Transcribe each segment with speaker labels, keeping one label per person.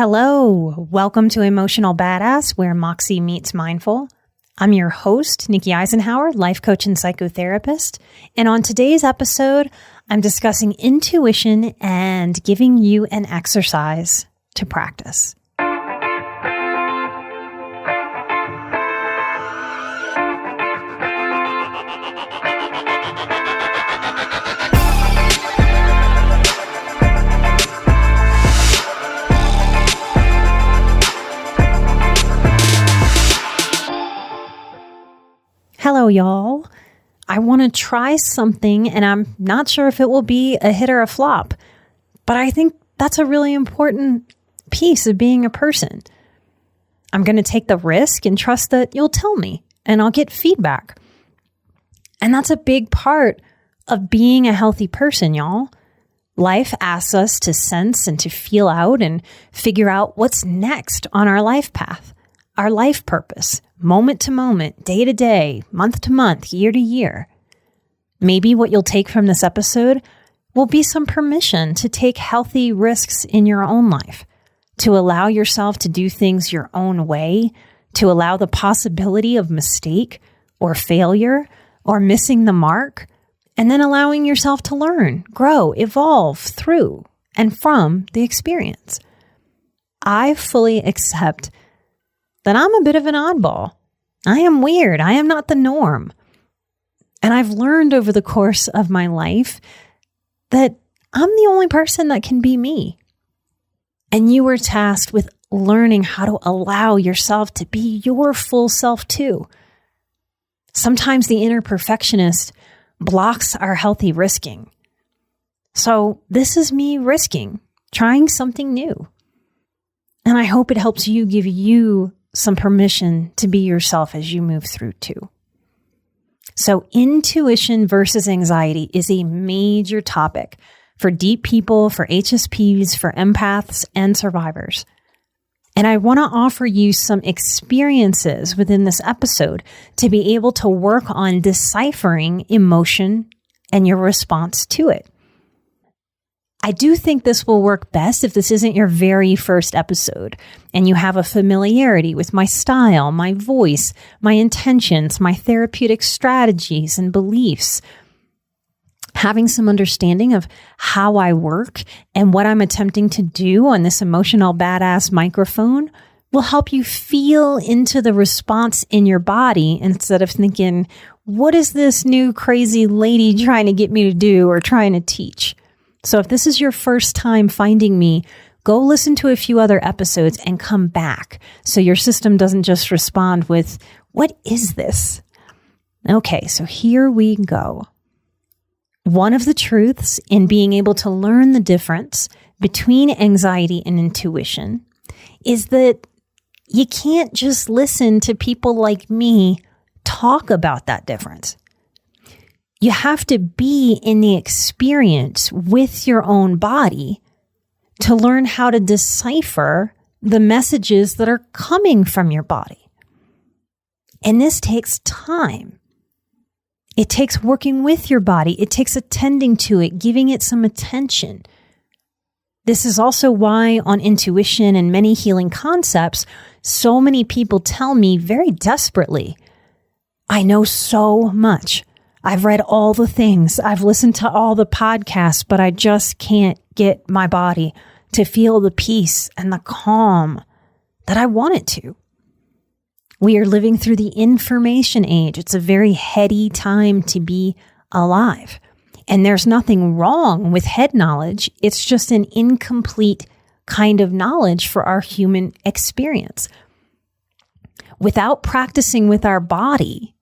Speaker 1: Hello, welcome to Emotional Badass, where Moxie meets mindful. I'm your host, Nikki Eisenhower, life coach and psychotherapist. And on today's episode, I'm discussing intuition and giving you an exercise to practice. Hello, y'all. I want to try something and I'm not sure if it will be a hit or a flop, but I think that's a really important piece of being a person. I'm going to take the risk and trust that you'll tell me and I'll get feedback. And that's a big part of being a healthy person, y'all. Life asks us to sense and to feel out and figure out what's next on our life path, our life purpose. Moment to moment, day to day, month to month, year to year. Maybe what you'll take from this episode will be some permission to take healthy risks in your own life, to allow yourself to do things your own way, to allow the possibility of mistake or failure or missing the mark, and then allowing yourself to learn, grow, evolve through and from the experience. I fully accept that I'm a bit of an oddball. I am weird. I am not the norm. And I've learned over the course of my life that I'm the only person that can be me. And you were tasked with learning how to allow yourself to be your full self too. Sometimes the inner perfectionist blocks our healthy risking. So this is me risking, trying something new. And I hope it helps you give you some permission to be yourself as you move through too. So intuition versus anxiety is a major topic for deep people, for HSPs, for empaths, and survivors. And I want to offer you some experiences within this episode to be able to work on deciphering emotion and your response to it. I do think this will work best if this isn't your very first episode and you have a familiarity with my style, my voice, my intentions, my therapeutic strategies and beliefs. Having some understanding of how I work and what I'm attempting to do on this emotional badass microphone will help you feel into the response in your body instead of thinking, what is this new crazy lady trying to get me to do or trying to teach? So if this is your first time finding me, go listen to a few other episodes and come back so your system doesn't just respond with, what is this? Okay, so here we go. One of the truths in being able to learn the difference between anxiety and intuition is that you can't just listen to people like me talk about that difference. You have to be in the experience with your own body to learn how to decipher the messages that are coming from your body. And this takes time. It takes working with your body. It takes attending to it, giving it some attention. This is also why on intuition and many healing concepts, so many people tell me very desperately, I know so much. I've read all the things. I've listened to all the podcasts, but I just can't get my body to feel the peace and the calm that I want it to. We are living through the information age. It's a very heady time to be alive. And there's nothing wrong with head knowledge. It's just an incomplete kind of knowledge for our human experience. Without practicing with our body,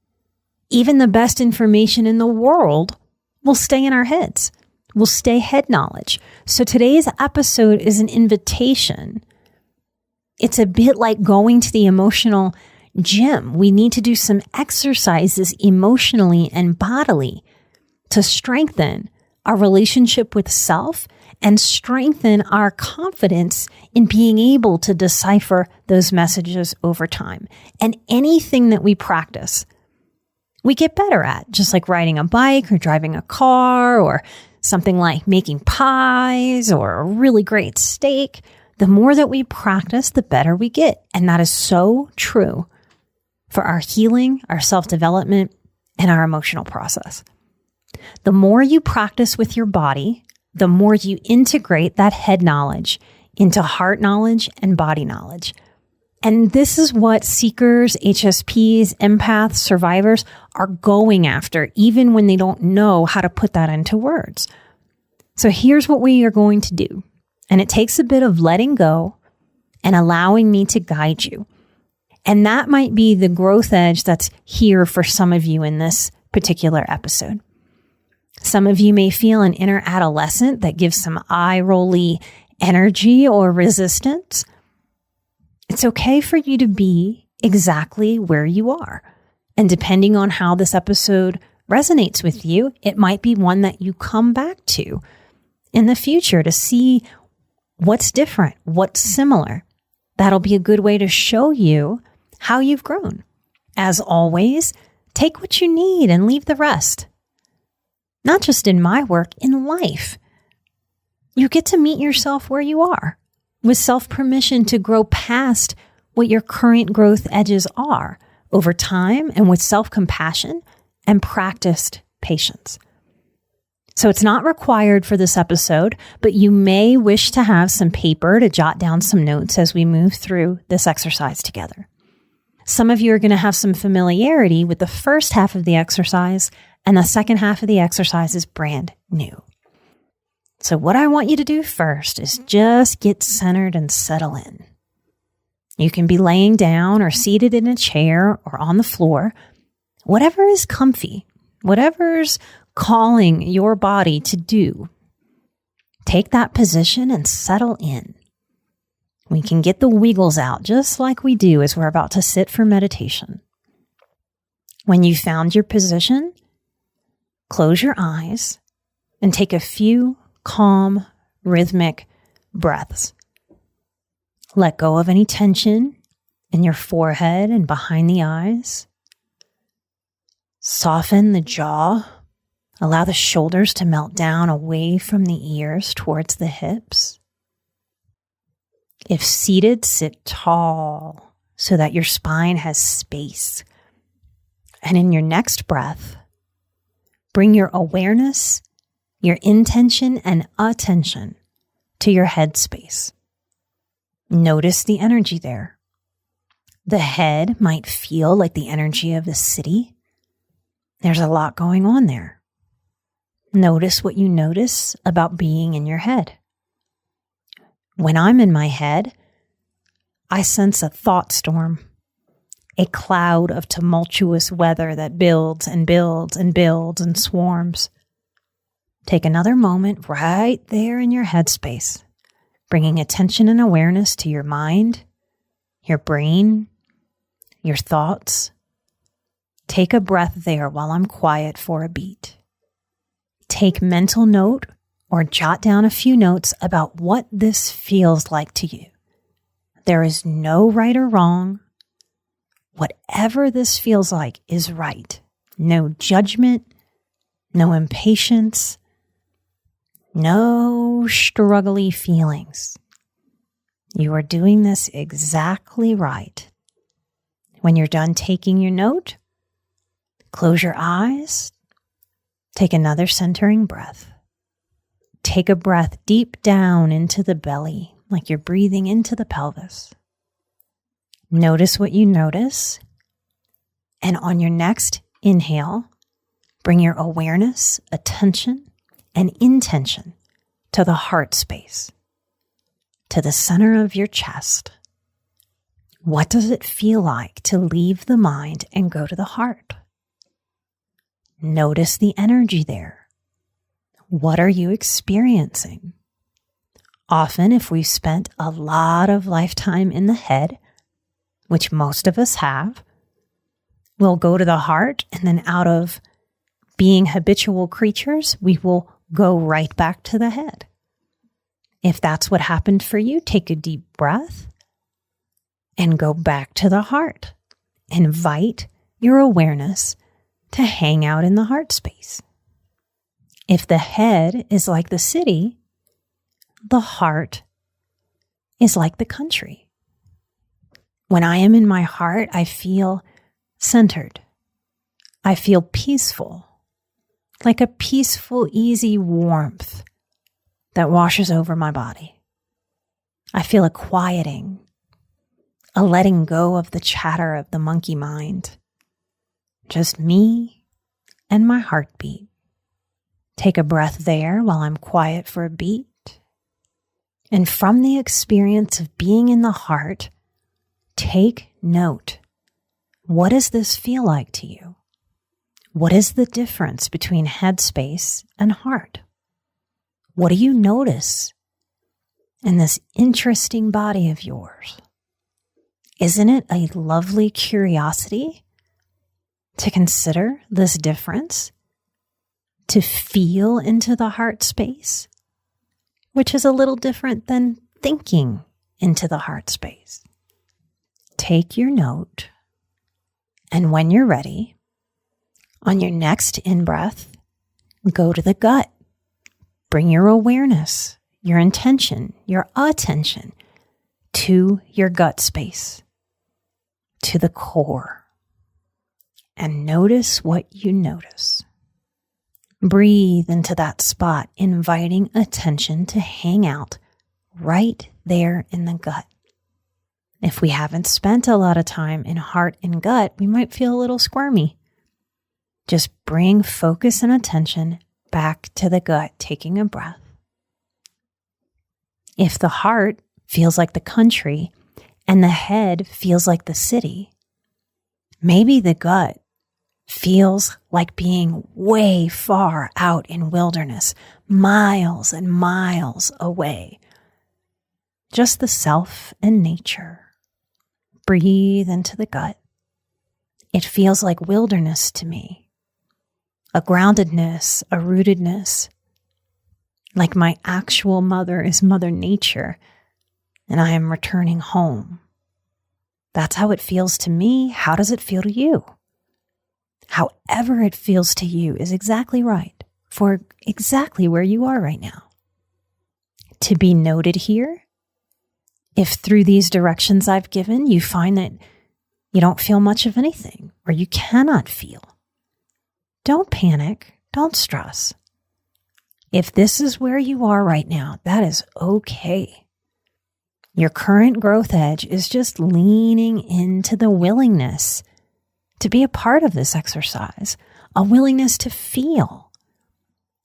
Speaker 1: even the best information in the world will stay in our heads, will stay head knowledge. So today's episode is an invitation. It's a bit like going to the emotional gym. We need to do some exercises emotionally and bodily to strengthen our relationship with self and strengthen our confidence in being able to decipher those messages over time. And anything that we practice, we get better at, just like riding a bike or driving a car or something like making pies or a really great steak. The more that we practice, the better we get. And that is so true for our healing, our self-development, and our emotional process. The more you practice with your body, the more you integrate that head knowledge into heart knowledge and body knowledge. And this is what seekers, HSPs, empaths, survivors are going after, even when they don't know how to put that into words. So here's what we are going to do. And it takes a bit of letting go and allowing me to guide you. And that might be the growth edge that's here for some of you in this particular episode. Some of you may feel an inner adolescent that gives some eye-rolly energy or resistance. It's okay for you to be exactly where you are. And depending on how this episode resonates with you, it might be one that you come back to in the future to see what's different, what's similar. That'll be a good way to show you how you've grown. As always, take what you need and leave the rest. Not just in my work, in life. You get to meet yourself where you are, with self-permission to grow past what your current growth edges are over time and with self-compassion and practiced patience. So it's not required for this episode, but you may wish to have some paper to jot down some notes as we move through this exercise together. Some of you are going to have some familiarity with the first half of the exercise, and the second half of the exercise is brand new. So what I want you to do first is just get centered and settle in. You can be laying down or seated in a chair or on the floor, whatever is comfy, whatever's calling your body to do. Take that position and settle in. We can get the wiggles out just like we do as we're about to sit for meditation. When you found your position, close your eyes and take a few calm, rhythmic breaths. Let go of any tension in your forehead and behind the eyes. Soften the jaw. Allow the shoulders to melt down away from the ears towards the hips. If seated, sit tall so that your spine has space. And in your next breath, bring your awareness, your intention, and attention to your head space. Notice the energy there. The head might feel like the energy of the city. There's a lot going on there. Notice what you notice about being in your head. When I'm in my head, I sense a thought storm, a cloud of tumultuous weather that builds and builds and builds and swarms. Take another moment right there in your headspace, bringing attention and awareness to your mind, your brain, your thoughts. Take a breath there while I'm quiet for a beat. Take mental note or jot down a few notes about what this feels like to you. There is no right or wrong. Whatever this feels like is right. No judgment, no impatience, no struggly feelings. You are doing this exactly right. When you're done taking your note, close your eyes. Take another centering breath. Take a breath deep down into the belly, like you're breathing into the pelvis. Notice what you notice. And on your next inhale, bring your awareness, attention, and intention to the heart space, to the center of your chest. What does it feel like to leave the mind and go to the heart? Notice the energy there. What are you experiencing? Often, if we've spent a lot of lifetime in the head, which most of us have, we'll go to the heart, and then out of being habitual creatures, we will go right back to the head. If that's what happened for you, take a deep breath and go back to the heart. Invite your awareness to hang out in the heart space. If the head is like the city, the heart is like the country. When I am in my heart, I feel centered. I feel peaceful, like a peaceful, easy warmth that washes over my body. I feel a quieting, a letting go of the chatter of the monkey mind. Just me and my heartbeat. Take a breath there while I'm quiet for a beat. And from the experience of being in the heart, take note. What does this feel like to you? What is the difference between head space and heart? What do you notice in this interesting body of yours? Isn't it a lovely curiosity to consider this difference? To feel into the heart space, which is a little different than thinking into the heart space. Take your note, and when you're ready, on your next in-breath, go to the gut. Bring your awareness, your intention, your attention to your gut space, to the core, and notice what you notice. Breathe into that spot, inviting attention to hang out right there in the gut. If we haven't spent a lot of time in heart and gut, we might feel a little squirmy. Just bring focus and attention back to the gut, taking a breath. If the heart feels like the country and the head feels like the city, maybe the gut feels like being way far out in wilderness, miles and miles away. Just the self and nature. Breathe into the gut. It feels like wilderness to me. A groundedness, a rootedness. Like my actual mother is Mother Nature, and I am returning home. That's how it feels to me. How does it feel to you? However it feels to you is exactly right for exactly where you are right now. To be noted here, if through these directions I've given, you find that you don't feel much of anything or you cannot feel, don't panic, don't stress. If this is where you are right now, that is okay. Your current growth edge is just leaning into the willingness to be a part of this exercise, a willingness to feel,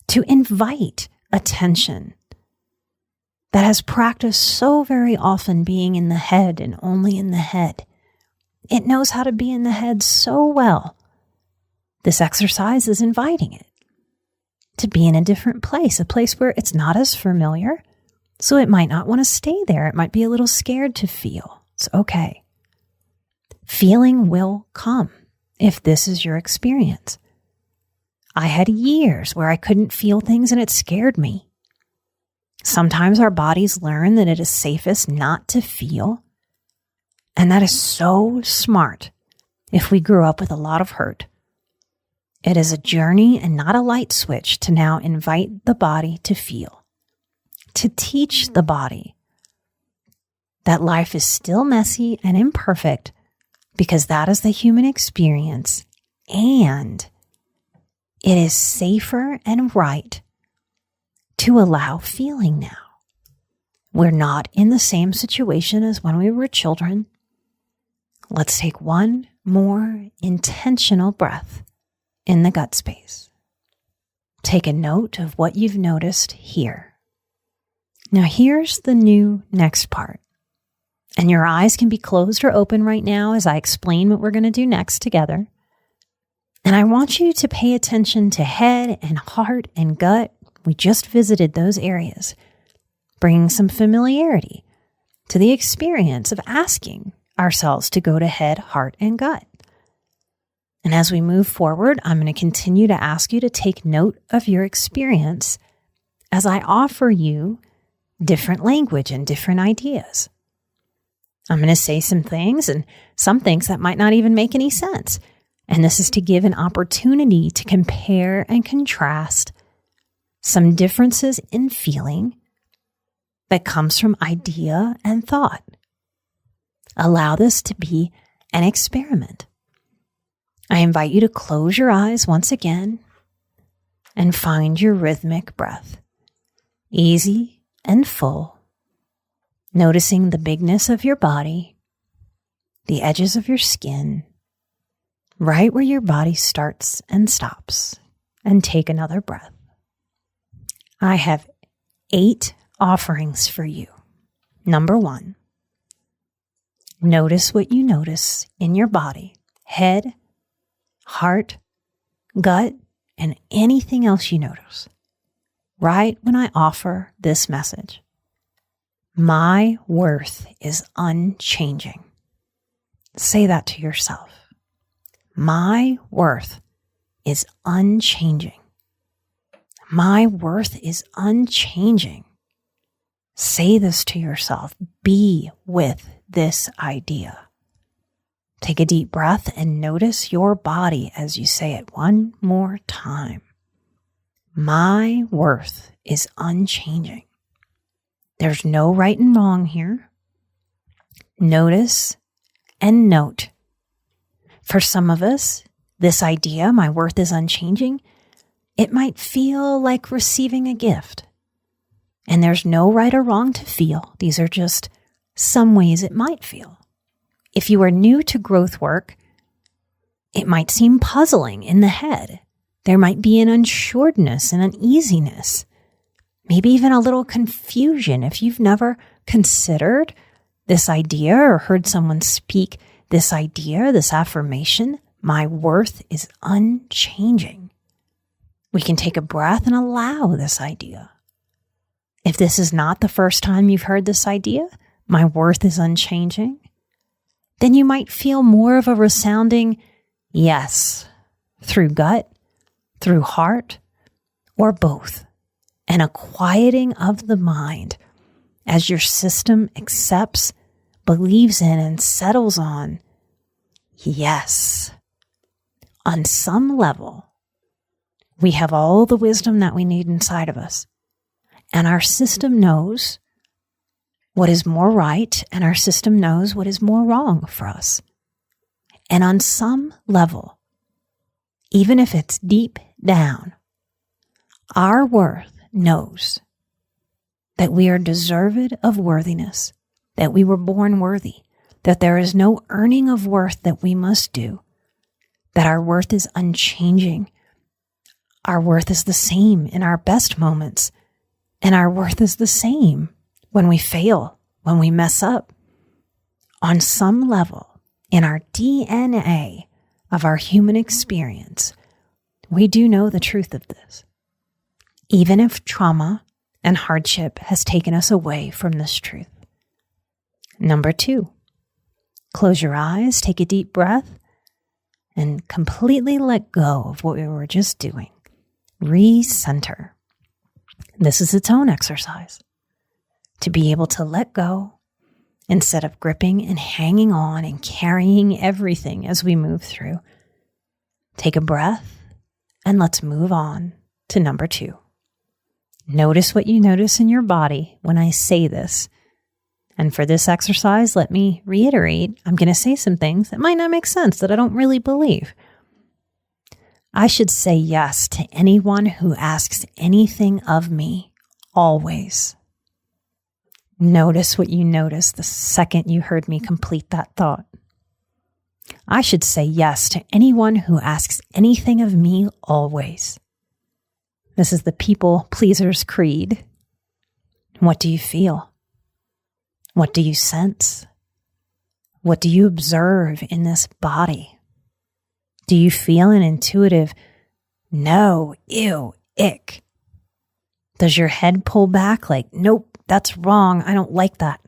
Speaker 1: to invite attention that has practiced so very often being in the head and only in the head. It knows how to be in the head so well. This exercise is inviting it to be in a different place, a place where it's not as familiar, so it might not want to stay there. It might be a little scared to feel. It's okay. Feeling will come if this is your experience. I had years where I couldn't feel things and it scared me. Sometimes our bodies learn that it is safest not to feel, and that is so smart if we grew up with a lot of hurt. It is a journey and not a light switch to now invite the body to feel, to teach the body that life is still messy and imperfect, because that is the human experience, and it is safer and right to allow feeling now. We're not in the same situation as when we were children. Let's take one more intentional breath in the gut space. Take a note of what you've noticed here. Now here's the new next part. And your eyes can be closed or open right now as I explain what we're going to do next together. And I want you to pay attention to head and heart and gut. We just visited those areas, bringing some familiarity to the experience of asking ourselves to go to head, heart, and gut. And as we move forward, I'm going to continue to ask you to take note of your experience as I offer you different language and different ideas. I'm going to say some things and some things that might not even make any sense. And this is to give an opportunity to compare and contrast some differences in feeling that comes from idea and thought. Allow this to be an experiment. I invite you to close your eyes once again and find your rhythmic breath, easy and full, noticing the bigness of your body, the edges of your skin, right where your body starts and stops, and take another breath. I have 8 offerings for you. Number 1, notice what you notice in your body, head, heart, gut, and anything else you notice. Right when I offer this message, my worth is unchanging. Say that to yourself. My worth is unchanging. My worth is unchanging. Say this to yourself. Be with this idea. Take a deep breath and notice your body as you say it one more time. My worth is unchanging. There's no right and wrong here. Notice and note. For some of us, this idea, my worth is unchanging, it might feel like receiving a gift. And there's no right or wrong to feel. These are just some ways it might feel. If you are new to growth work, it might seem puzzling in the head. There might be an unsureness and uneasiness, maybe even a little confusion if you've never considered this idea or heard someone speak this idea, this affirmation. My worth is unchanging. We can take a breath and allow this idea. If this is not the first time you've heard this idea, my worth is unchanging, then you might feel more of a resounding yes through gut, through heart, or both, and a quieting of the mind as your system accepts, believes in, and settles on yes. On some level, we have all the wisdom that we need inside of us, and our system knows what is more right, and our system knows what is more wrong for us. And on some level, even if it's deep down, our worth knows that we are deserved of worthiness, that we were born worthy, that there is no earning of worth that we must do, that our worth is unchanging. Our worth is the same in our best moments, and our worth is the same when we fail, when we mess up. On some level, in our DNA of our human experience, we do know the truth of this, even if trauma and hardship has taken us away from this truth. Number 2, close your eyes, take a deep breath, and completely let go of what we were just doing. Recenter. This is its own exercise. To be able to let go instead of gripping and hanging on and carrying everything as we move through. Take a breath and let's move on to number 2. Notice what you notice in your body when I say this. And for this exercise, let me reiterate, I'm going to say some things that might not make sense, that I don't really believe. I should say yes to anyone who asks anything of me, always. Notice what you notice the second you heard me complete that thought. I should say yes to anyone who asks anything of me, always. This is the people pleaser's creed. What do you feel? What do you sense? What do you observe in this body? Do you feel an intuitive no, ew, ick? Does your head pull back like, nope, that's wrong, I don't like that?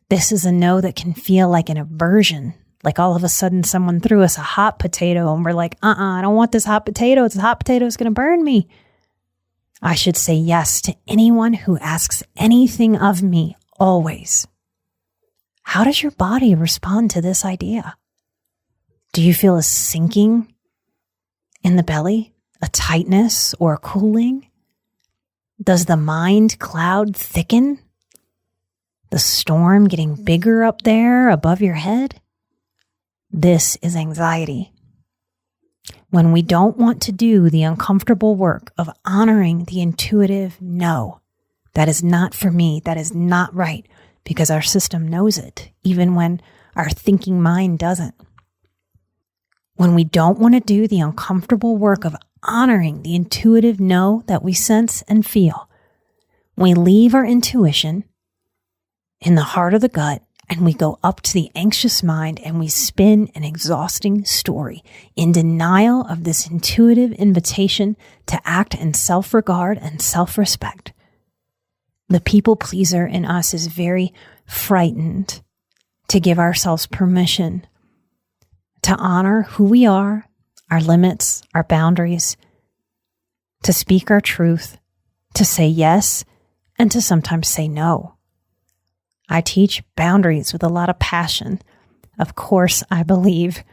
Speaker 1: This is a no that can feel like an aversion, like all of a sudden someone threw us a hot potato and we're like, I don't want this hot potato. This hot potato is going to burn me. I should say yes to anyone who asks anything of me, always. How does your body respond to this idea? Do you feel a sinking in the belly, a tightness or a cooling? Does the mind cloud thicken The storm getting bigger up there above your head? This is anxiety. When we don't want to do the uncomfortable work of honoring the intuitive no, that is not for me, that is not right, because our system knows it, even when our thinking mind doesn't. When we don't want to do the uncomfortable work of honoring the intuitive no that we sense and feel, we leave our intuition in the heart of the gut and we go up to the anxious mind and we spin an exhausting story in denial of this intuitive invitation to act in self-regard and self-respect. The people pleaser in us is very frightened to give ourselves permission to honor who we are, our limits, our boundaries, to speak our truth, to say yes, and to sometimes say no. I teach boundaries with a lot of passion. Of course, I believe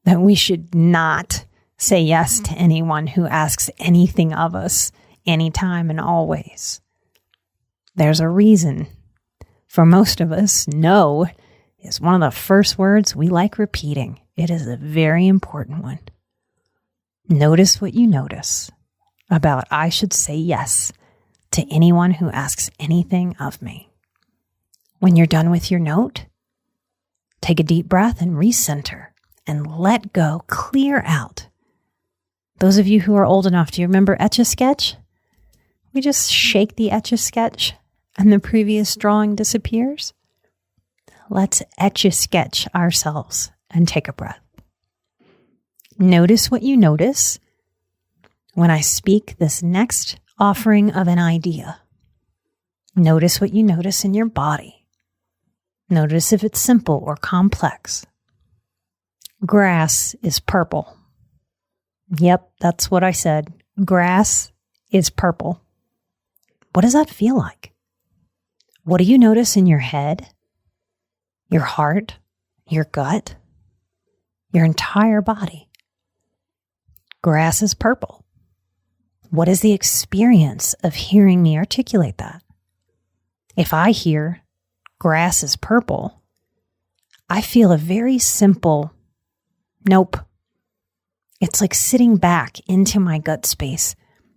Speaker 1: that we should not say yes to anyone who asks anything of us, anytime and always. There's a reason. For most of us, no is one of the first words we like repeating. It is a very important one. Notice what you notice about I should say yes to anyone who asks anything of me. When you're done with your note, take a deep breath and recenter and let go, clear out. Those of you who are old enough, do you remember Etch-A-Sketch? We just shake the Etch-A-Sketch and the previous drawing disappears. Let's Etch-A-Sketch ourselves and take a breath. Notice what you notice when I speak this next offering of an idea. Notice what you notice in your body. Notice if it's simple or complex. Grass is purple. Yep, that's what I said. Grass is purple. What does that feel like? What do you notice in your head, your heart, your gut, your entire body? Grass is purple. What is the experience of hearing me articulate that? If I hear grass is purple, I feel a very simple nope. It's like sitting back into my gut space,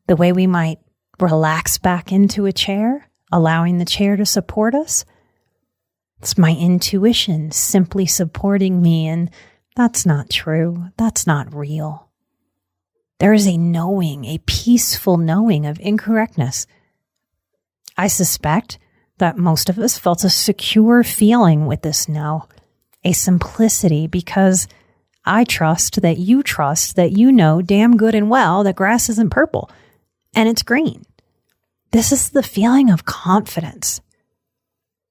Speaker 1: the way we might relax back into a chair, allowing the chair to support us. It's my intuition simply supporting me, and that's not true. That's not real. There is a knowing, a peaceful knowing of incorrectness. I suspect that most of us felt a secure feeling with this no, a simplicity, because I trust that you know damn good and well that grass isn't purple and it's green. This is the feeling of confidence.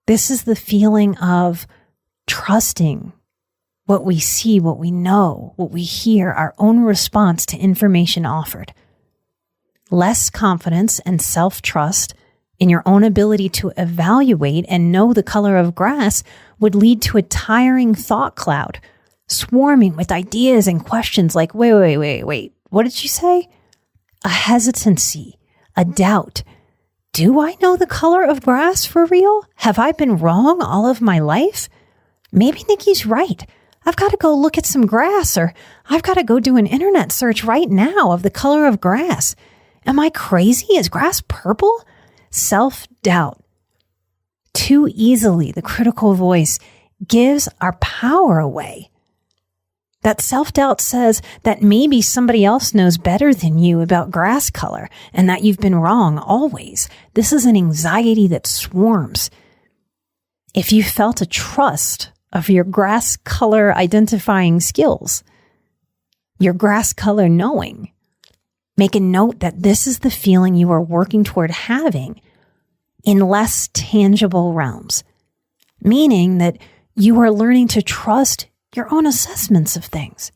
Speaker 1: This is the feeling of trusting what we see, what we know, what we hear, our own response to information offered. Less confidence and self-trust in your own ability to evaluate and know the color of grass would lead to a tiring thought cloud, swarming with ideas and questions like, wait, what did you say? A hesitancy, a doubt. Do I know the color of grass for real? Have I been wrong all of my life? Maybe Nikki's right. I've got to go look at some grass, or I've got to go do an internet search right now of the color of grass. Am I crazy? Is grass purple? Self-doubt. Too easily, the critical voice gives our power away. That self-doubt says that maybe somebody else knows better than you about grass color and that you've been wrong always. This is an anxiety that swarms. If you felt a trust of your grass color identifying skills, your grass color knowing, make a note that this is the feeling you are working toward having in less tangible realms, meaning that you are learning to trust your own assessments of things.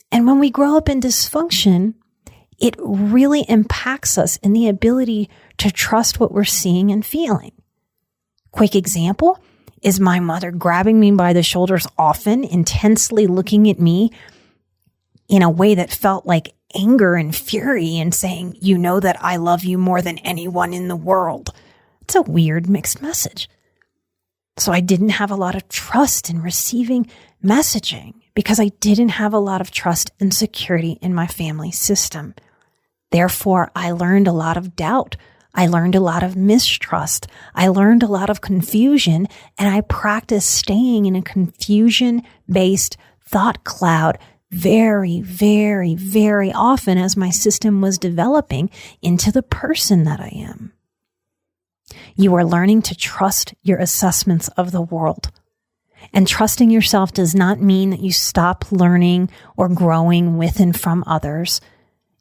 Speaker 1: And when we grow up in dysfunction, it really impacts us in the ability to trust what we're seeing and feeling. Quick example is my mother grabbing me by the shoulders often, intensely looking at me in a way that felt like anger and fury and saying, you know that I love you more than anyone in the world. It's a weird mixed message. So I didn't have a lot of trust in receiving messaging because I didn't have a lot of trust and security in my family system. Therefore, I learned a lot of doubt. I learned a lot of mistrust. I learned a lot of confusion, and I practiced staying in a confusion-based thought cloud very, very, very often as my system was developing into the person that I am. You are learning to trust your assessments of the world. And trusting yourself does not mean that you stop learning or growing with and from others.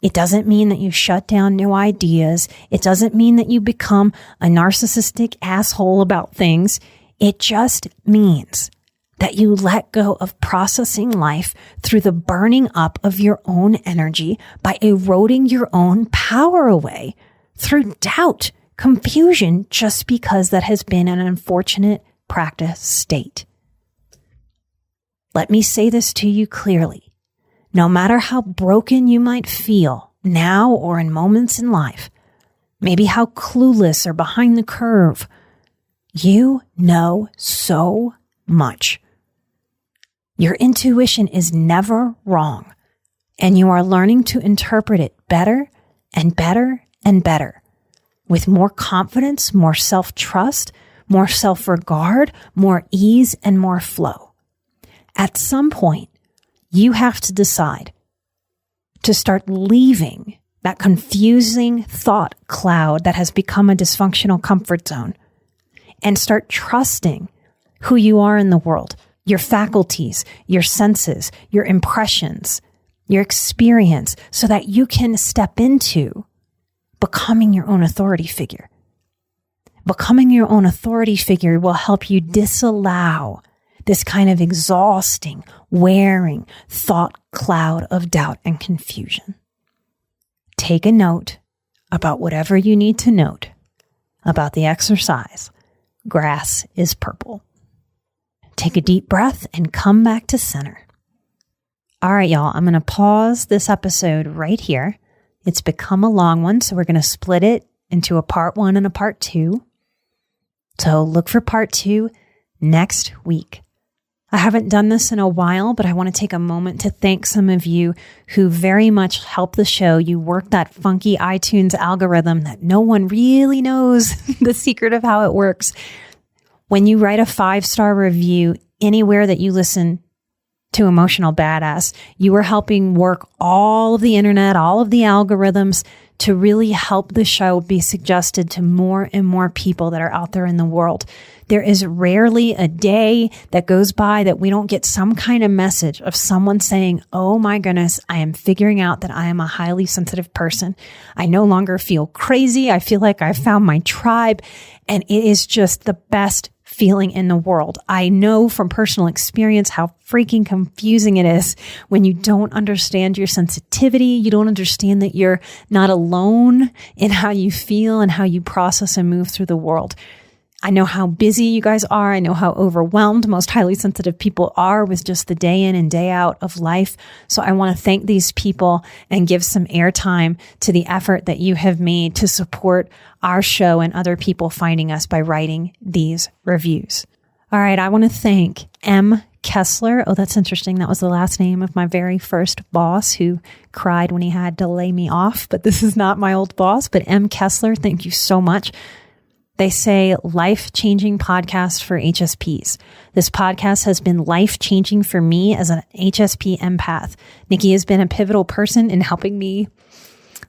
Speaker 1: It doesn't mean that you shut down new ideas. It doesn't mean that you become a narcissistic asshole about things. It just means that you let go of processing life through the burning up of your own energy by eroding your own power away through doubt, confusion, just because that has been an unfortunate practice state. Let me say this to you clearly. No matter how broken you might feel now or in moments in life, maybe how clueless or behind the curve, you know so much. Your intuition is never wrong, and you are learning to interpret it better and better and better, with more confidence, more self-trust, more self-regard, more ease, and more flow. At some point, you have to decide to start leaving that confusing thought cloud that has become a dysfunctional comfort zone and start trusting who you are in the world, your faculties, your senses, your impressions, your experience, so that you can step into becoming your own authority figure. Becoming your own authority figure will help you disallow this kind of exhausting, wearing thought cloud of doubt and confusion. Take a note about whatever you need to note about the exercise. Grass is purple. Take a deep breath and come back to center. All right, y'all, I'm going to pause this episode right here. It's become a long one, so we're going to split it into a part 1 and a part 2. So look for part 2 next week. I haven't done this in a while, but I want to take a moment to thank some of you who very much help the show. You work that funky iTunes algorithm that no one really knows the secret of how it works. When you write a 5-star review anywhere that you listen to Emotional Badass, you are helping work all of the internet, all of the algorithms to really help the show be suggested to more and more people that are out there in the world. There is rarely a day that goes by that we don't get some kind of message of someone saying, oh my goodness, I am figuring out that I am a highly sensitive person. I no longer feel crazy. I feel like I've found my tribe, and it is just the best feeling in the world. I know from personal experience how freaking confusing it is when you don't understand your sensitivity. You don't understand that you're not alone in how you feel and how you process and move through the world. I know how busy you guys are. I know how overwhelmed most highly sensitive people are with just the day in and day out of life. So I want to thank these people and give some airtime to the effort that you have made to support our show and other people finding us by writing these reviews. All right. I want to thank M. Kessler. Oh, that's interesting. That was the last name of my very first boss who cried when he had to lay me off. But this is not my old boss, but M. Kessler. Thank you so much. They say life-changing podcast for HSPs. This podcast has been life-changing for me as an HSP empath. Nikki has been a pivotal person in helping me.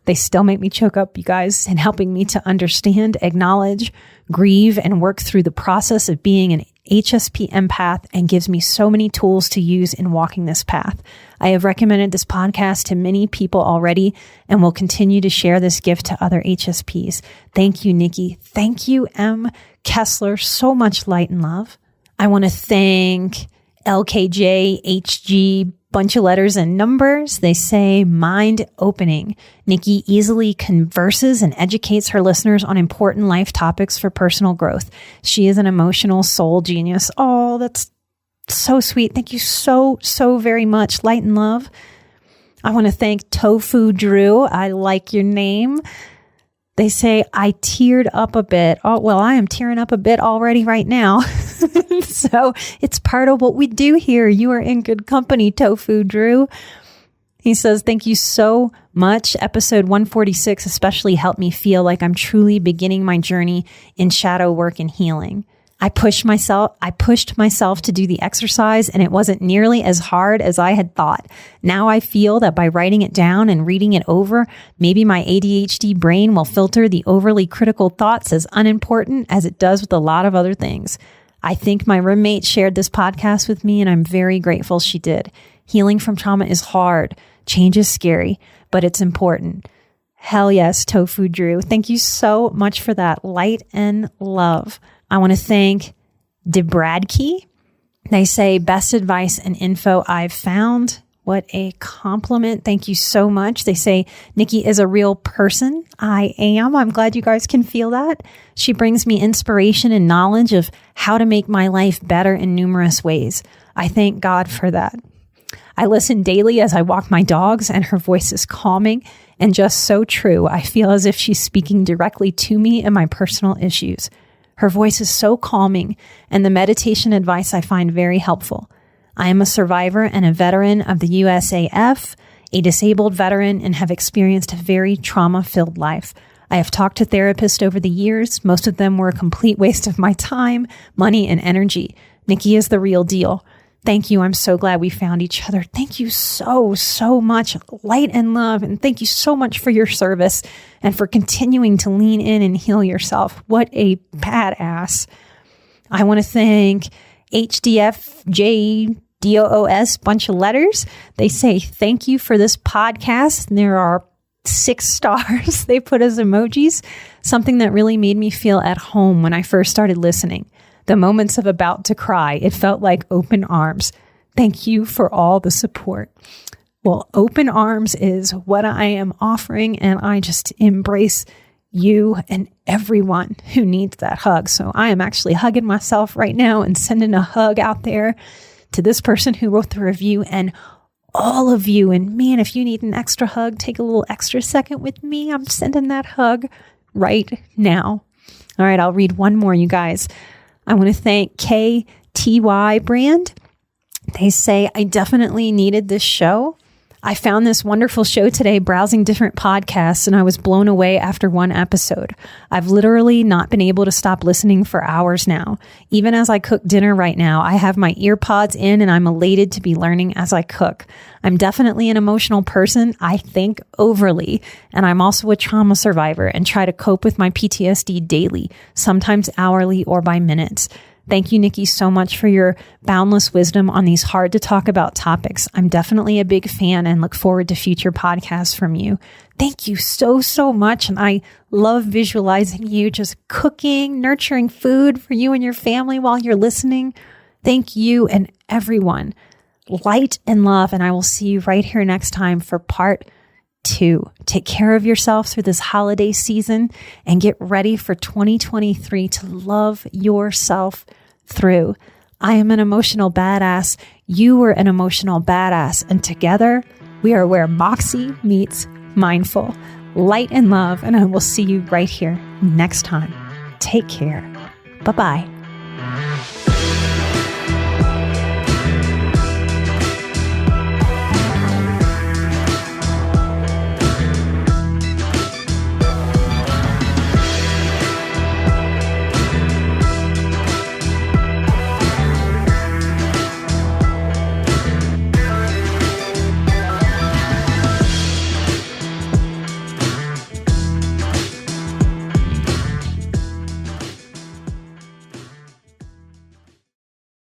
Speaker 1: They still make me choke up, you guys, in helping me to understand, acknowledge, grieve, and work through the process of being an HSP empath, and gives me so many tools to use in walking this path. I have recommended this podcast to many people already and will continue to share this gift to other HSPs. Thank you, Nikki. Thank you, M. Kessler. So much light and love. I want to thank LKJ, HG, bunch of letters and numbers. They say mind opening. Nikki easily converses and educates her listeners on important life topics for personal growth. She is an emotional soul genius. Oh, that's so sweet. Thank you so very much. Light and love. I want to thank Tofu Drew. I like your name. They say I teared up a bit. Oh, well, I am tearing up a bit already right now. So it's part of what we do here. You are in good company, Tofu Drew. He says, thank you so much. Episode 146 especially helped me feel like I'm truly beginning my journey in shadow work and healing. I pushed myself to do the exercise, and it wasn't nearly as hard as I had thought. Now I feel that by writing it down and reading it over, maybe my ADHD brain will filter the overly critical thoughts as unimportant as it does with a lot of other things. I think my roommate shared this podcast with me, and I'm very grateful she did. Healing from trauma is hard. Change is scary, but it's important. Hell yes, Tofu Drew. Thank you so much for that. Light and love. I want to thank DeBradkey. They say, best advice and info I've found. What a compliment. Thank you so much. They say, Nikki is a real person. I am. I'm glad you guys can feel that. She brings me inspiration and knowledge of how to make my life better in numerous ways. I thank God for that. I listen daily as I walk my dogs, and her voice is calming and just so true. I feel as if she's speaking directly to me and my personal issues. Her voice is so calming, and the meditation advice I find very helpful. I am a survivor and a veteran of the USAF, a disabled veteran, and have experienced a very trauma-filled life. I have talked to therapists over the years. Most of them were a complete waste of my time, money, and energy. Nikki is the real deal. Thank you. I'm so glad we found each other. Thank you so much. Light and love. And thank you so much for your service and for continuing to lean in and heal yourself. What a badass. I want to thank HDFJDOOS, bunch of letters. They say, thank you for this podcast. And there are 6 stars they put as emojis, something that really made me feel at home when I first started listening. The moments of about to cry, it felt like open arms. Thank you for all the support. Well, open arms is what I am offering, and I just embrace you and everyone who needs that hug. So I am actually hugging myself right now and sending a hug out there to this person who wrote the review and all of you. And man, if you need an extra hug, take a little extra second with me. I'm sending that hug right now. All right, I'll read one more, you guys. I want to thank KTY Brand. They say, I definitely needed this show. I found this wonderful show today browsing different podcasts, and I was blown away after one episode. I've literally not been able to stop listening for hours now. Even as I cook dinner right now, I have my ear pods in, and I'm elated to be learning as I cook. I'm definitely an emotional person. I think overly, and I'm also a trauma survivor and try to cope with my PTSD daily, sometimes hourly or by minutes. Thank you, Nikki, so much for your boundless wisdom on these hard to talk about topics. I'm definitely a big fan and look forward to future podcasts from you. Thank you so much. And I love visualizing you just cooking, nurturing food for you and your family while you're listening. Thank you and everyone. Light and love. And I will see you right here next time for part 2. Take care of yourself through this holiday season and get ready for 2023 to love yourself through. I am an emotional badass. You were an emotional badass. And together we are where Moxie meets mindful. Light and love. And I will see you right here next time. Take care. Bye-bye.